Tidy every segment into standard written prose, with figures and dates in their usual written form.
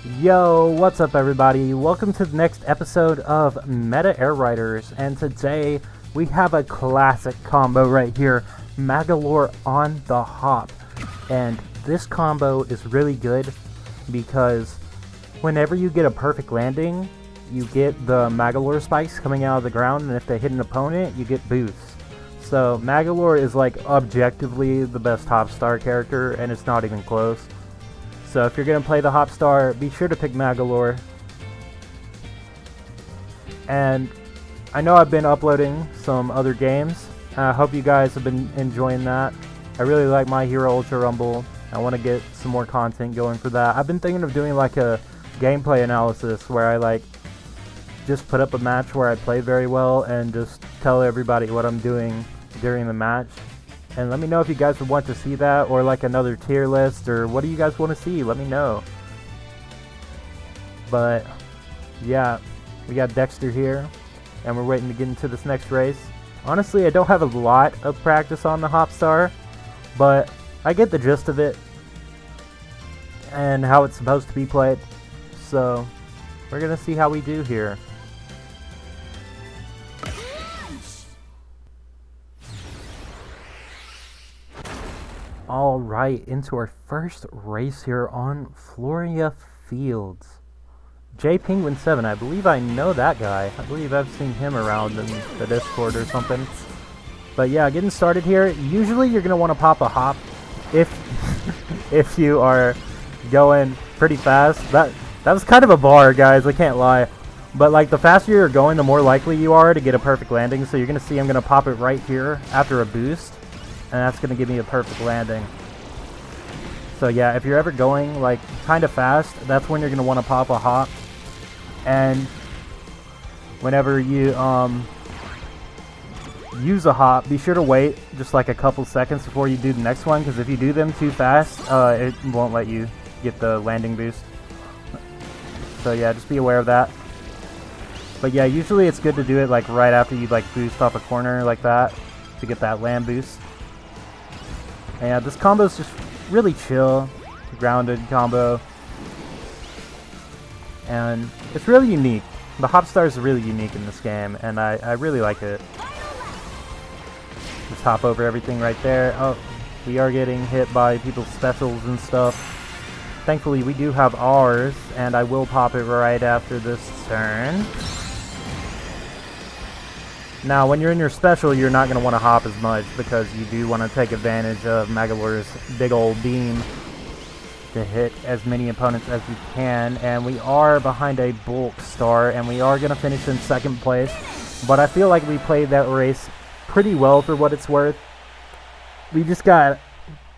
Yo, what's up everybody? Welcome to the next episode of Meta Air Riders, and today we have a classic combo right here, Magolor on the hop. And this combo is really good because whenever you get a perfect landing, you get the Magolor spikes coming out of the ground, and if they hit an opponent, you get boosts. So Magolor is like objectively the best hop star character, and it's not even close. So if you're going to play the hop star, be sure to pick Magolor. And I know I've been uploading some other games. I hope you guys have been enjoying that. I really like My Hero Ultra Rumble. I want to get some more content going for that. I've been thinking of doing like a gameplay analysis where I just put up a match where I played very well and just tell everybody what I'm doing during the match. And let me know if you guys would want to see that, or like another tier list, or what do you guys want to see? Let me know. But yeah, we got Dexter here, and we're waiting to get into this next race. Honestly, I don't have a lot of practice on the hop star, but I get the gist of it and how it's supposed to be played. So we're gonna see how we do here. Alright, into our first race here on Floria Fields. Penguin7, I believe I know that guy. I believe I've seen him around in the Discord or something. But yeah, getting started here. Usually you're going to want to pop a hop if if you are going pretty fast. That was kind of a bar, guys, I can't lie. But like the faster you're going, the more likely you are to get a perfect landing. So you're going to see I'm going to pop it right here after a boost. And that's going to give me a perfect landing. So yeah, if you're ever going like kind of fast, that's when you're going to want to pop a hop. And whenever you use a hop, be sure to wait just like a couple seconds before you do the next one, because if you do them too fast, it won't let you get the landing boost. So yeah, just be aware of that. But yeah, usually it's good to do it like right after you like boost off a corner like that to get that land boost. And yeah, this combo is just really chill, grounded combo, and it's really unique. The hop star is really unique in this game, and I really like it. Just hop over everything right there. Oh, we are getting hit by people's specials and stuff. Thankfully, we do have ours, and I will pop it right after this turn. Now, when you're in your special, you're not going to want to hop as much because you do want to take advantage of Magolor's big old beam to hit as many opponents as you can. And we are behind a bulk star, and we are going to finish in second place. But I feel like we played that race pretty well for what it's worth. We just got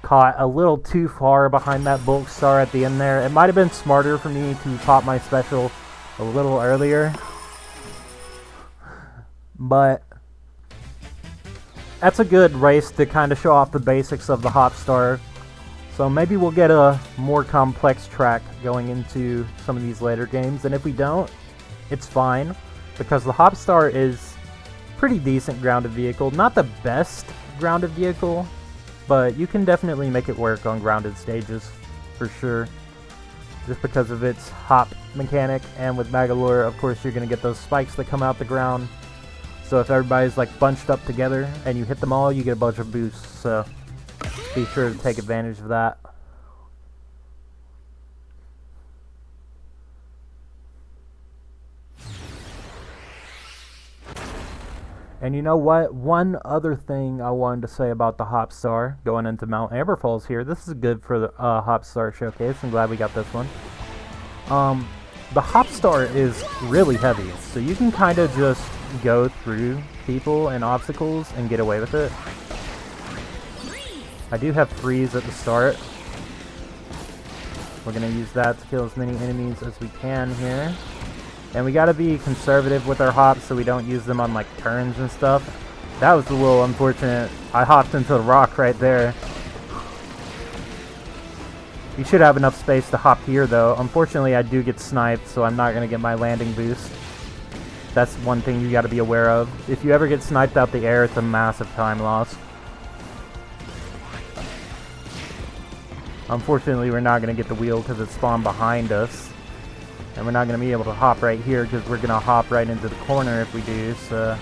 caught a little too far behind that bulk star at the end there. It might have been smarter for me to pop my special a little earlier. But that's a good race to kind of show off the basics of the hop star. So maybe we'll get a more complex track going into some of these later games. And if we don't, it's fine, because the hop star is pretty decent grounded vehicle. Not the best grounded vehicle, but you can definitely make it work on grounded stages for sure, just because of its hop mechanic. And with Magolor, of course, you're going to get those spikes that come out the ground. So if everybody's like bunched up together and you hit them all, you get a bunch of boosts. So be sure to take advantage of that. And you know what? One other thing I wanted to say about the hop star going into Mount Amber Falls here. This is good for the hop star showcase. I'm glad we got this one. The hop star is really heavy, so you can kind of just go through people and obstacles and get away with it. I do have freeze at the start. We're going to use that to kill as many enemies as we can here. And we got to be conservative with our hops so we don't use them on like turns and stuff. That was a little unfortunate. I hopped into the rock right there. You should have enough space to hop here though. Unfortunately, I do get sniped, so I'm not going to get my landing boost. That's one thing you got to be aware of. If you ever get sniped out the air, it's a massive time loss. Unfortunately, we're not going to get the wheel because it spawned behind us. And we're not going to be able to hop right here because we're going to hop right into the corner if we do, so...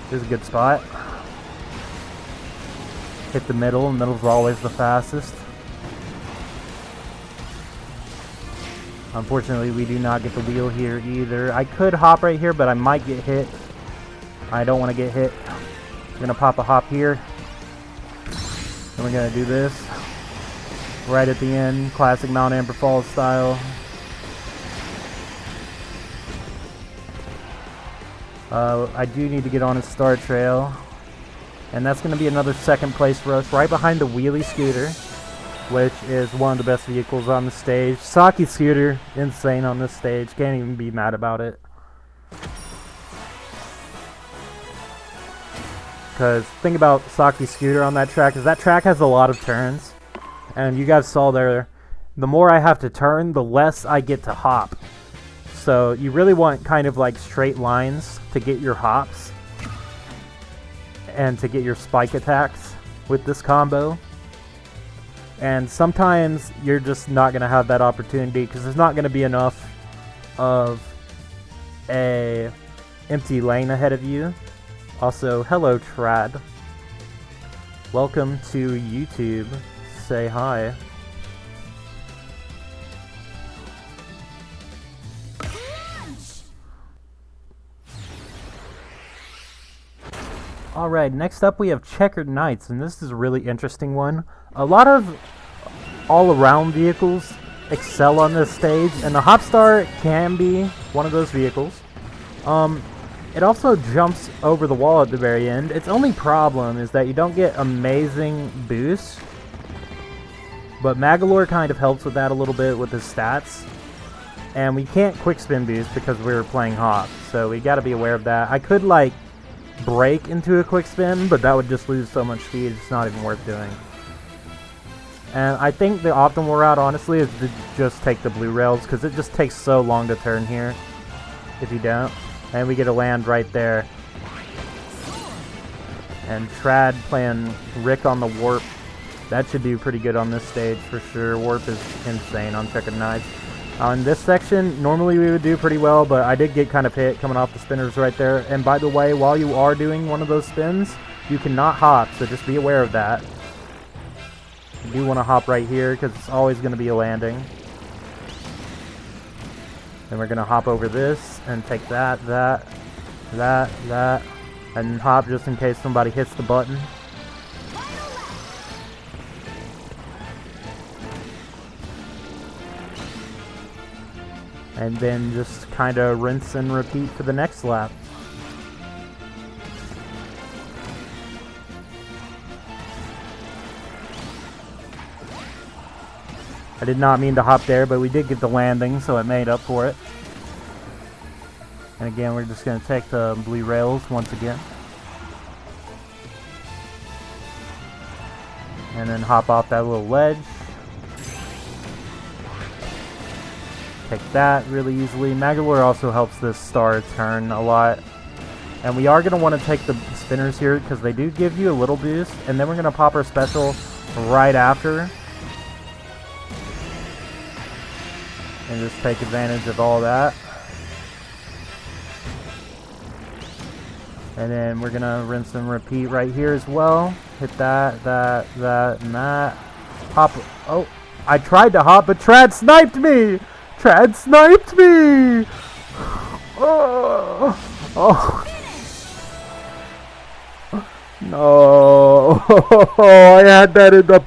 This is a good spot. Hit the middle, and middle's always the fastest. Unfortunately, we do not get the wheel here either. I could hop right here, but I might get hit. I don't want to get hit. I'm going to pop a hop here. And we're going to do this. Right at the end, classic Mount Amber Falls style. I do need to get on a star trail. And that's going to be another second place for us, right behind the wheelie scooter, which is one of the best vehicles on the stage. Saki scooter, insane on this stage. Can't even be mad about it. Because think about Saki scooter on that track, is that track has a lot of turns. And you guys saw there, the more I have to turn, the less I get to hop. So you really want kind of like straight lines to get your hops and to get your spike attacks with this combo. And sometimes you're just not going to have that opportunity because there's not going to be enough of a empty lane ahead of you. Also, hello Trad. Welcome to YouTube. Say hi. Alright, next up we have Checkered Knights, and this is a really interesting one. A lot of all-around vehicles excel on this stage, and the Hopstar can be one of those vehicles. It also jumps over the wall at the very end. Its only problem is that you don't get amazing boosts, but Magolor kind of helps with that a little bit with his stats. And we can't quick spin boost because we're playing Hop, so we gotta be aware of that. I could like break into a quick spin, but that would just lose so much speed, it's not even worth doing. And I think the optimal route, honestly, is to just take the blue rails, because it just takes so long to turn here if you don't. And we get a land right there. And Trad playing Rick on the warp. That should do pretty good on this stage for sure. Warp is insane on Checkered Knights. On this section, normally we would do pretty well, but I did get kind of hit coming off the spinners right there. And by the way, while you are doing one of those spins, you cannot hop, so just be aware of that. You do want to hop right here, because it's always going to be a landing. Then we're going to hop over this, and take that, and hop just in case somebody hits the button. And then just kind of rinse and repeat for the next lap. I did not mean to hop there, but we did get the landing, so it made up for it. And again, we're just going to take the blue rails once again. And then hop off that little ledge. Take that really easily. Magolor also helps this star turn a lot. And we are going to want to take the spinners here because they do give you a little boost. And then we're going to pop our special right after. And just take advantage of all that. And then we're going to rinse and repeat right here as well. Hit that, and that. Hop. Oh, I tried to hop, but Trad sniped me! Trad sniped me! Oh. No. I had that in the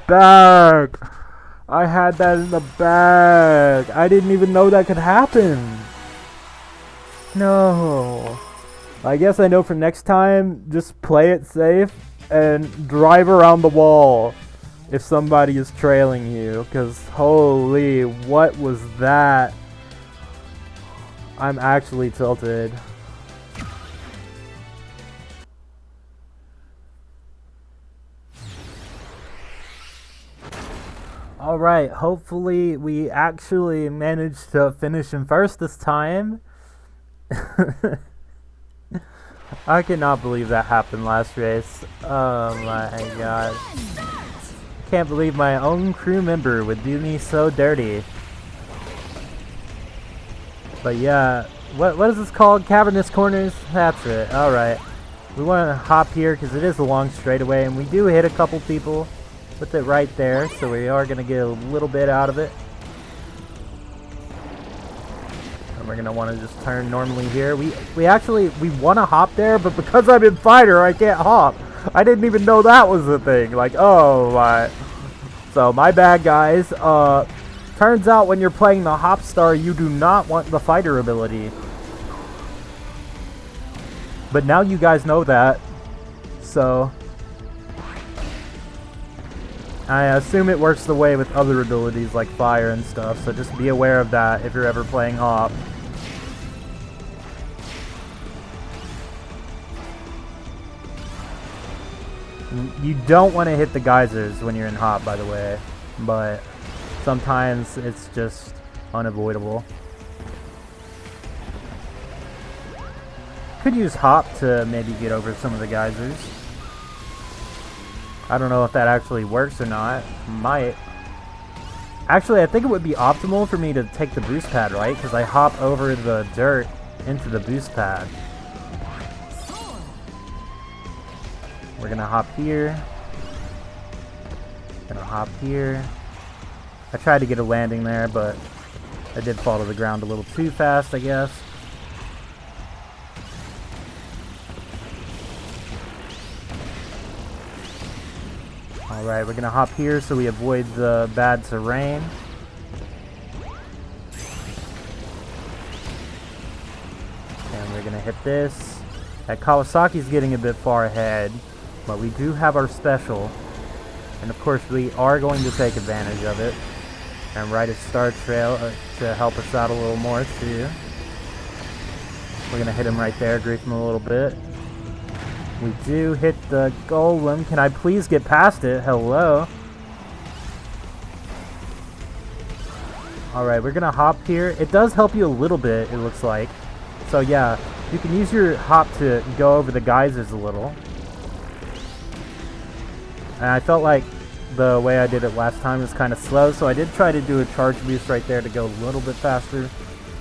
bag. I didn't even know that could happen. No. I guess I know for next time, just play it safe and drive around the wall if somebody is trailing you, because holy, what was that? I'm actually tilted. Alright, hopefully we actually managed to finish in first this time. I cannot believe that happened last race. Oh my god. Can't believe my own crew member would do me so dirty. But yeah, what is this called? Cavernous Corners? That's it. Alright. We want to hop here because it is a long straightaway, and we do hit a couple people with it right there, so we are going to get a little bit out of it. And we're going to want to just turn normally here. We want to hop there, but because I'm in fighter, I can't hop. I didn't even know that was a thing. Like, oh my. So my bad, guys. Turns out when you're playing the hop star, you do not want the fighter ability. But now you guys know that. So I assume it works the way with other abilities like fire and stuff, so just be aware of that if you're ever playing hop. You don't want to hit the geysers when you're in hop, by the way, but sometimes it's just unavoidable. Could use hop to maybe get over some of the geysers. I don't know if that actually works or not. Might. Actually, I think it would be optimal for me to take the boost pad, right? Because I hop over the dirt into the boost pad. We're gonna hop here. Gonna hop here. I tried to get a landing there, but I did fall to the ground a little too fast, I guess. Alright, we're gonna hop here so we avoid the bad terrain. And we're gonna hit this. That Kawasaki's getting a bit far ahead, but we do have our special. And of course we are going to take advantage of it and ride a star trail to help us out a little more too. We're gonna hit him right there, grief him a little bit. We do hit the golem. Can I please get past it? Hello. Alright, we're gonna hop here. It does help you a little bit, it looks like. So yeah, you can use your hop to go over the geysers a little. And I felt like the way I did it last time was kind of slow, so I did try to do a charge boost right there to go a little bit faster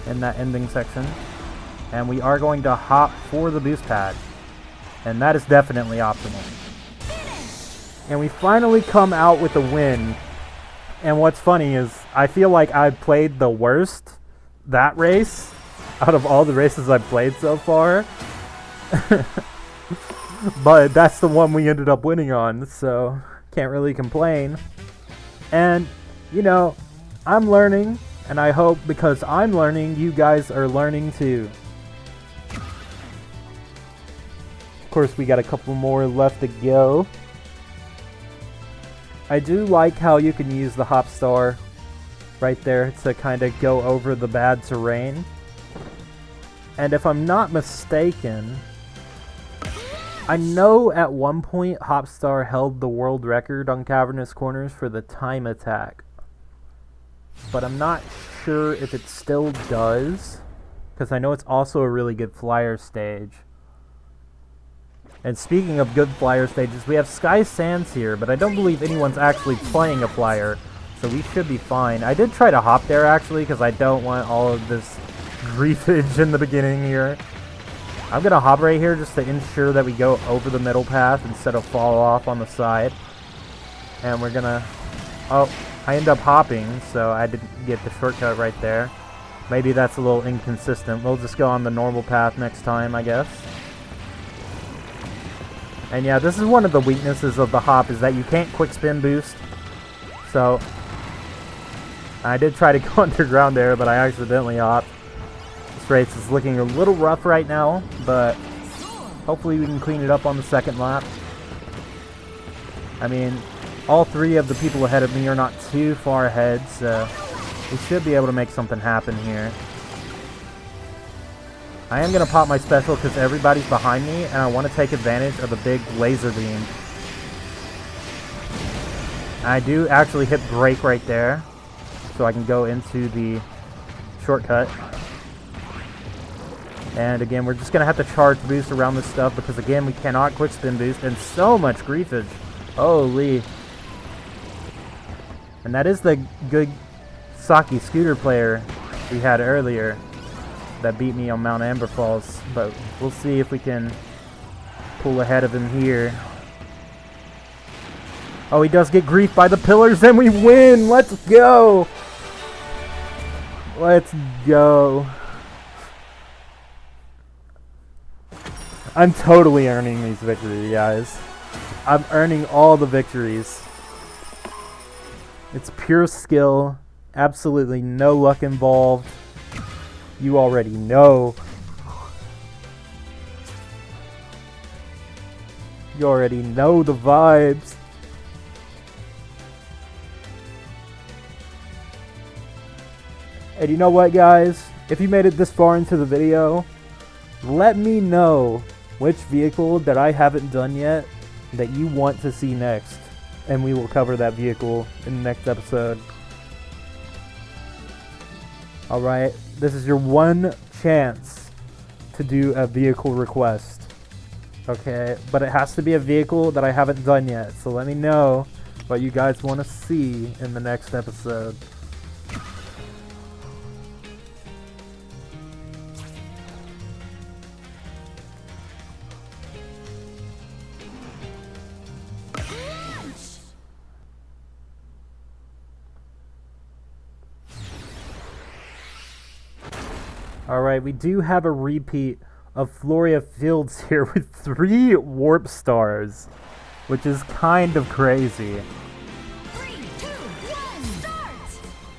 in that ending section. And we are going to hop for the boost pad. And that is definitely optimal. And we finally come out with a win. And what's funny is I feel like I played the worst that race out of all the races I've played so far. But that's the one we ended up winning on, so can't really complain. And, you know, I'm learning, and I hope because I'm learning, you guys are learning too. Of course, we got a couple more left to go. I do like how you can use the hop star right there to kind of go over the bad terrain. And if I'm not mistaken, I know at one point Hopstar held the world record on Cavernous Corners for the time attack. But I'm not sure if it still does, because I know it's also a really good flyer stage. And speaking of good flyer stages, we have Sky Sands here, but I don't believe anyone's actually playing a flyer, so we should be fine. I did try to hop there actually, because I don't want all of this griefage in the beginning here. I'm going to hop right here just to ensure that we go over the middle path instead of fall off on the side. And we're going to... Oh, I end up hopping, so I didn't get the shortcut right there. Maybe that's a little inconsistent. We'll just go on the normal path next time, I guess. And yeah, this is one of the weaknesses of the hop, is that you can't quick spin boost. So, I did try to go underground there, but I accidentally hopped. This race is looking a little rough right now, but hopefully we can clean it up on the second lap. I mean, all three of the people ahead of me are not too far ahead, so we should be able to make something happen here. I am going to pop my special because everybody's behind me, and I want to take advantage of the big laser beam. I do actually hit brake right there, so I can go into the shortcut. And again, we're just going to have to charge boost around this stuff because again, we cannot quick spin boost and so much griefage. Holy. And that is the good Saki scooter player we had earlier that beat me on Mount Amber Falls. But we'll see if we can pull ahead of him here. Oh, he does get griefed by the pillars and we win! Let's go! Let's go. I'm totally earning these victories, guys. I'm earning all the victories. It's pure skill. Absolutely no luck involved. You already know. You already know the vibes. And you know what, guys? If you made it this far into the video, let me know which vehicle that I haven't done yet that you want to see next. And we will cover that vehicle in the next episode. Alright, this is your one chance to do a vehicle request. Okay, but it has to be a vehicle that I haven't done yet. So let me know what you guys want to see in the next episode. Alright, we do have a repeat of Floria Fields here with 3 warp stars, which is kind of crazy. 3, 2, 1, start!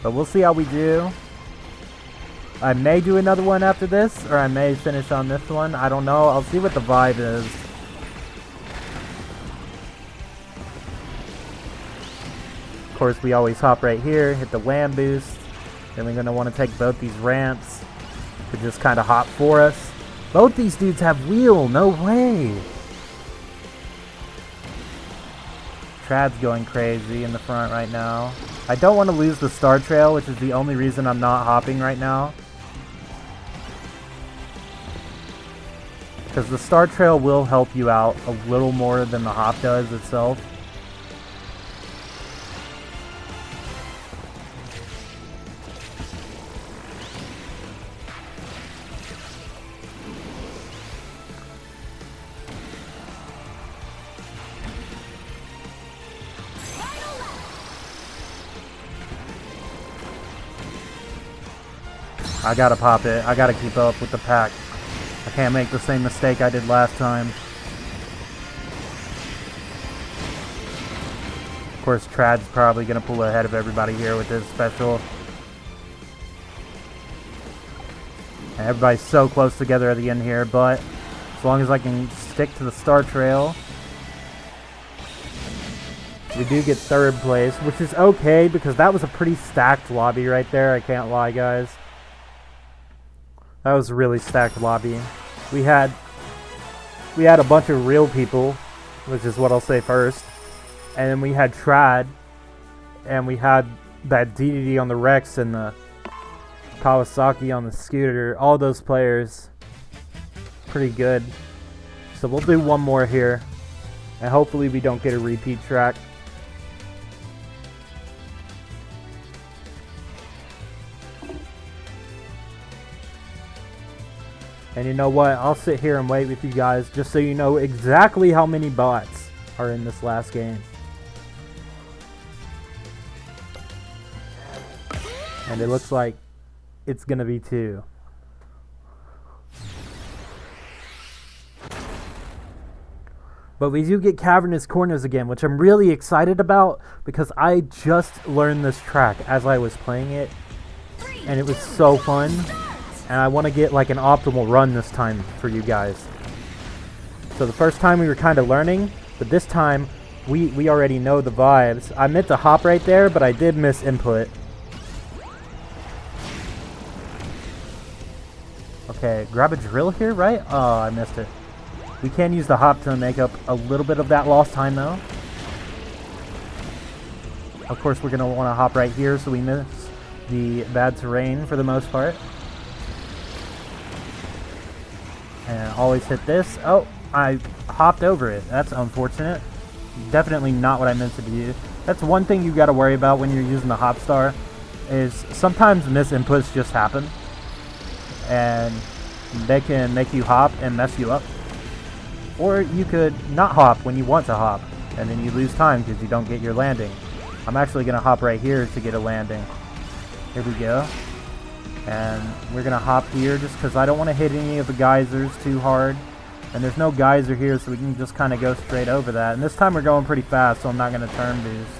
But we'll see how we do. I may do another one after this, or I may finish on this one. I don't know. I'll see what the vibe is. Of course, we always hop right here, hit the land boost. Then we're going to want to take both these ramps to just kind of hop for us. Both these dudes have wheel. No way. Trad's going crazy in the front right now. I don't want to lose the star trail, which is the only reason I'm not hopping right now. Because the star trail will help you out a little more than the hop does itself. I gotta pop it. I gotta keep up with the pack. I can't make the same mistake I did last time. Of course, Trad's probably gonna pull ahead of everybody here with his special. And everybody's so close together at the end here, but as long as I can stick to the star trail, we do get 3rd place, which is okay because that was a pretty stacked lobby right there. I can't lie, guys. That was a really stacked lobby. We had a bunch of real people, which is what I'll say first. And then we had Trad, and we had that DDD on the Rex and the Kawasaki on the scooter. All those players, pretty good. So we'll do one more here, and hopefully we don't get a repeat track. And you know what? I'll sit here and wait with you guys just so you know exactly how many bots are in this last game. And it looks like it's going to be 2. But we do get Cavernous Corners again, which I'm really excited about because I just learned this track as I was playing it. And it was so fun. And I want to get like an optimal run this time for you guys. So the first time we were kind of learning, but this time we already know the vibes. I meant to hop right there, but I did miss input. Okay, grab a drill here, right? Oh, I missed it. We can use the hop to make up a little bit of that lost time though. Of course, we're going to want to hop right here so we miss the bad terrain for the most part. And always hit this. Oh, I hopped over it. That's unfortunate. Definitely not what I meant to do. That's one thing you got to worry about when you're using the hop star, is sometimes misinputs just happen. And they can make you hop and mess you up. Or you could not hop when you want to hop, and then you lose time because you don't get your landing. I'm actually going to hop right here to get a landing. Here we go. And we're going to hop here just because I don't want to hit any of the geysers too hard. And there's no geyser here, so we can just kind of go straight over that. And this time we're going pretty fast, so I'm not going to turn boost.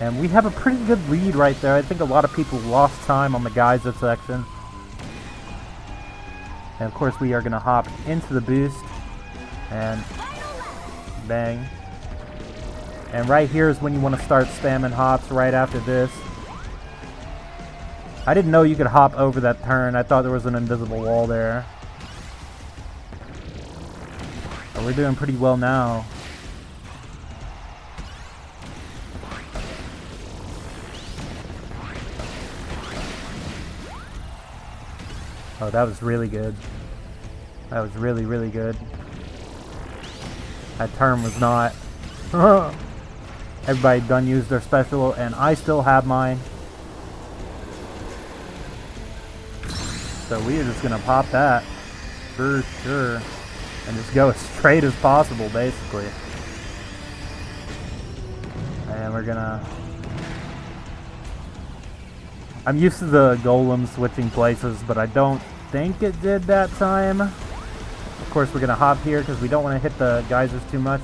And we have a pretty good lead right there. I think a lot of people lost time on the geyser section. And of course we are going to hop into the boost. And bang. And right here is when you want to start spamming hops right after this. I didn't know you could hop over that turn. I thought there was an invisible wall there. But we're doing pretty well now. Oh, that was really good. That was really, really good. That turn was not. Everybody done used their special, and I still have mine. So we are just going to pop that for sure. And just go as straight as possible, basically. And we're going to... I'm used to the golem switching places, but I don't think it did that time. Of course, we're going to hop here because we don't want to hit the geysers too much.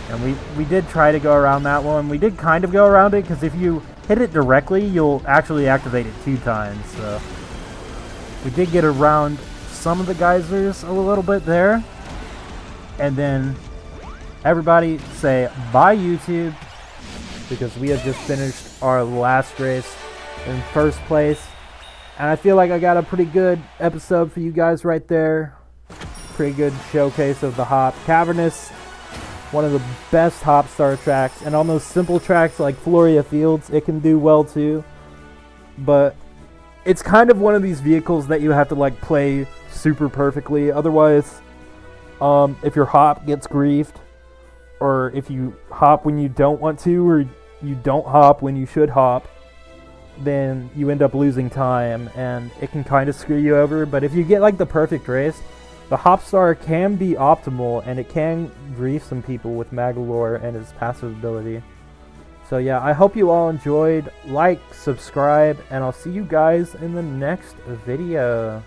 And we did try to go around that one. We did kind of go around it because if you hit it directly, you'll actually activate it 2 times. So we did get around some of the geysers a little bit there. And then everybody say bye YouTube, because we have just finished our last race in first place. And I feel like I got a pretty good episode for you guys right there. Pretty good showcase of the hop. Cavernous, one of the best hop star tracks. And on those simple tracks like Floria Fields, it can do well too. But it's kind of one of these vehicles that you have to like play super perfectly. Otherwise, if your hop gets griefed, or if you hop when you don't want to, or you don't hop when you should hop, then you end up losing time, and it can kind of screw you over. But if you get like the perfect race, the hop star can be optimal, and it can grief some people with Magolor and his passive ability. So yeah, I hope you all enjoyed. Like, subscribe, and I'll see you guys in the next video.